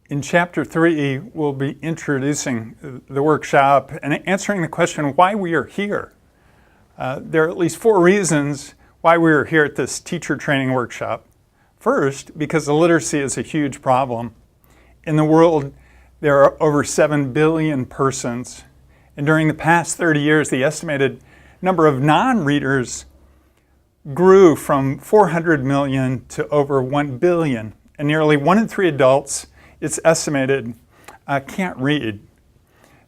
In Chapter 3, we'll be introducing the workshop and answering the question why we are here. There are at least 4 reasons why we are here at this teacher training workshop. First, because illiteracy is a huge problem. In the world, there are over 7 billion persons, and during the past 30 years, the estimated number of non-readers grew from 400 million to over 1 billion, and nearly 1 in 3 adults, it's estimated, can't read.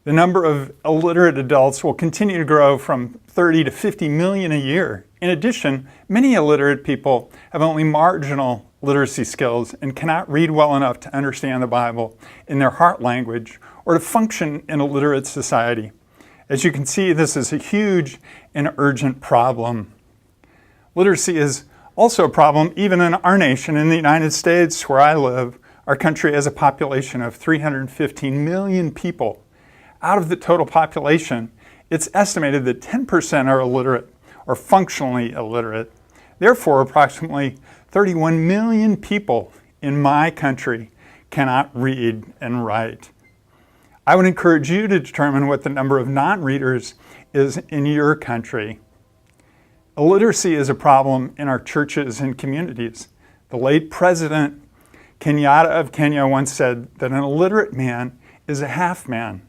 The number of illiterate adults will continue to grow from 30 to 50 million a year. In addition, many illiterate people have only marginal literacy skills and cannot read well enough to understand the Bible in their heart language or to function in a literate society. As you can see, this is a huge and urgent problem. Literacy is also a problem even in our nation, in the United States, where I live. Our country has a population of 315 million people. Out of the total population, it's estimated that 10% are illiterate or functionally illiterate. Therefore, approximately 31 million people in my country cannot read and write. I would encourage you to determine what the number of non-readers is in your country. Illiteracy is a problem in our churches and communities. The late President Kenyatta of Kenya once said that an illiterate man is a half man.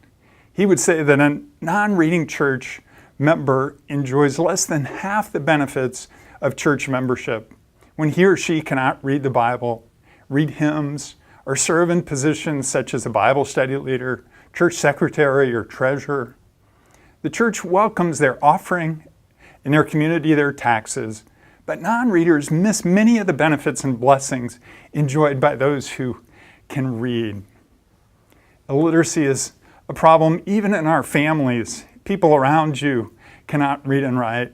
He would say that a non-reading church member enjoys less than half the benefits of church membership when he or she cannot read the Bible, read hymns, or serve in positions such as a Bible study leader, church secretary, or treasurer. The church welcomes their offering in their community, their taxes, but non-readers miss many of the benefits and blessings enjoyed by those who can read. Illiteracy is a problem even in our families. People around you cannot read and write.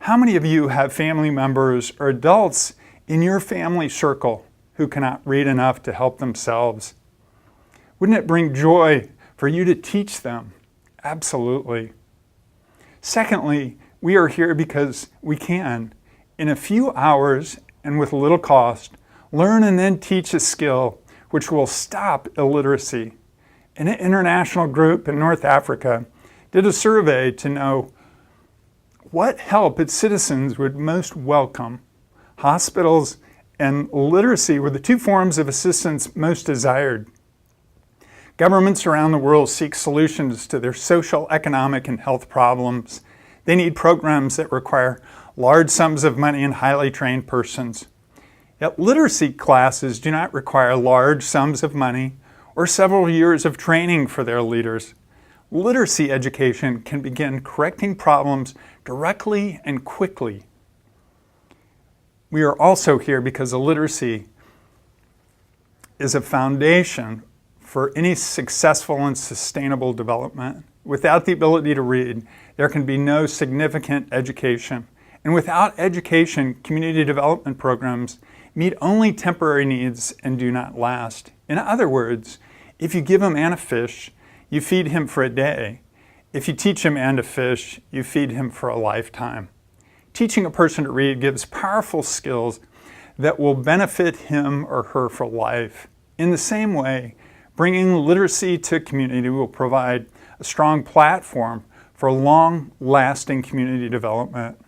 How many of you have family members or adults in your family circle who cannot read enough to help themselves? Wouldn't it bring joy for you to teach them? Absolutely. Secondly, we are here because we can, in a few hours and with little cost, learn and then teach a skill which will stop illiteracy. An international group in North Africa did a survey to know what help its citizens would most welcome. Hospitals and literacy were the 2 forms of assistance most desired. Governments around the world seek solutions to their social, economic, and health problems. They need programs that require large sums of money and highly trained persons. Yet literacy classes do not require large sums of money or several years of training for their leaders. Literacy education can begin correcting problems directly and quickly. We are also here because illiteracy is a foundation for any successful and sustainable development. Without the ability to read, there can be no significant education. And without education, community development programs meet only temporary needs and do not last. In other words, if you give a man a fish, you feed him for a day. If you teach a man to fish, you feed him for a lifetime. Teaching a person to read gives powerful skills that will benefit him or her for life. In the same way, bringing literacy to a community will provide a strong platform for long-lasting community development.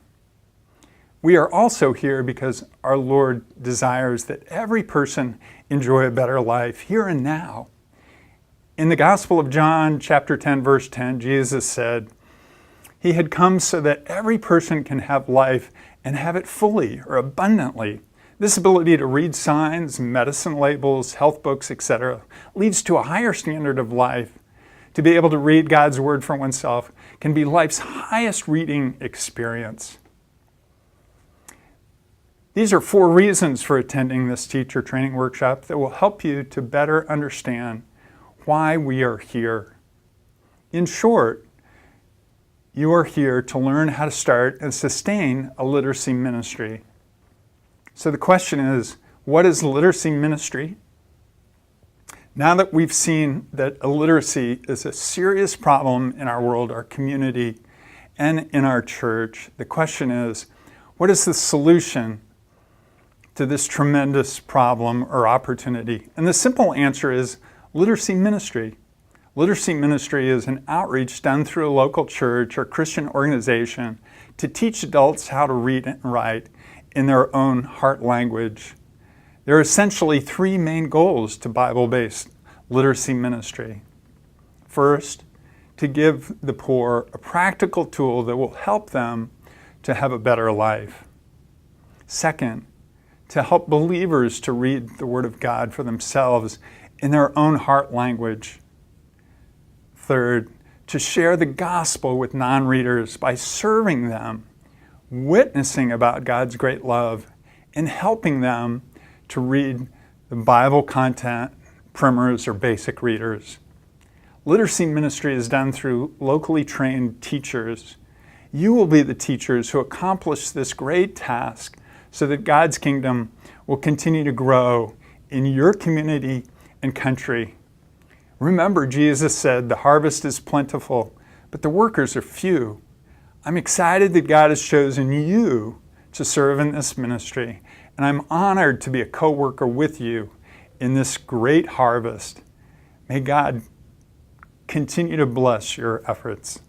We are also here because our Lord desires that every person enjoy a better life here and now. In the Gospel of John, chapter 10, verse 10, Jesus said, He had come so that every person can have life and have it fully or abundantly. This ability to read signs, medicine labels, health books, etc., leads to a higher standard of life. To be able to read God's Word for oneself can be life's highest reading experience. These are 4 reasons for attending this teacher training workshop that will help you to better understand why we are here. In short, you are here to learn how to start and sustain a literacy ministry. So the question is, what is literacy ministry? Now that we've seen that illiteracy is a serious problem in our world, our community, and in our church, the question is, what is the solution to this tremendous problem or opportunity? And the simple answer is literacy ministry. Literacy ministry is an outreach done through a local church or Christian organization to teach adults how to read and write in their own heart language. There are essentially three main goals to Bible-based literacy ministry. First, to give the poor a practical tool that will help them to have a better life. Second, to help believers to read the Word of God for themselves in their own heart language. Third, to share the gospel with non-readers by serving them, witnessing about God's great love, and helping them to read the Bible content, primers or basic readers. Literacy ministry is done through locally trained teachers. You will be the teachers who accomplish this great task so that God's kingdom will continue to grow in your community and country. Remember, Jesus said, the harvest is plentiful, but the workers are few. I'm excited that God has chosen you to serve in this ministry, and I'm honored to be a co-worker with you in this great harvest. May God continue to bless your efforts.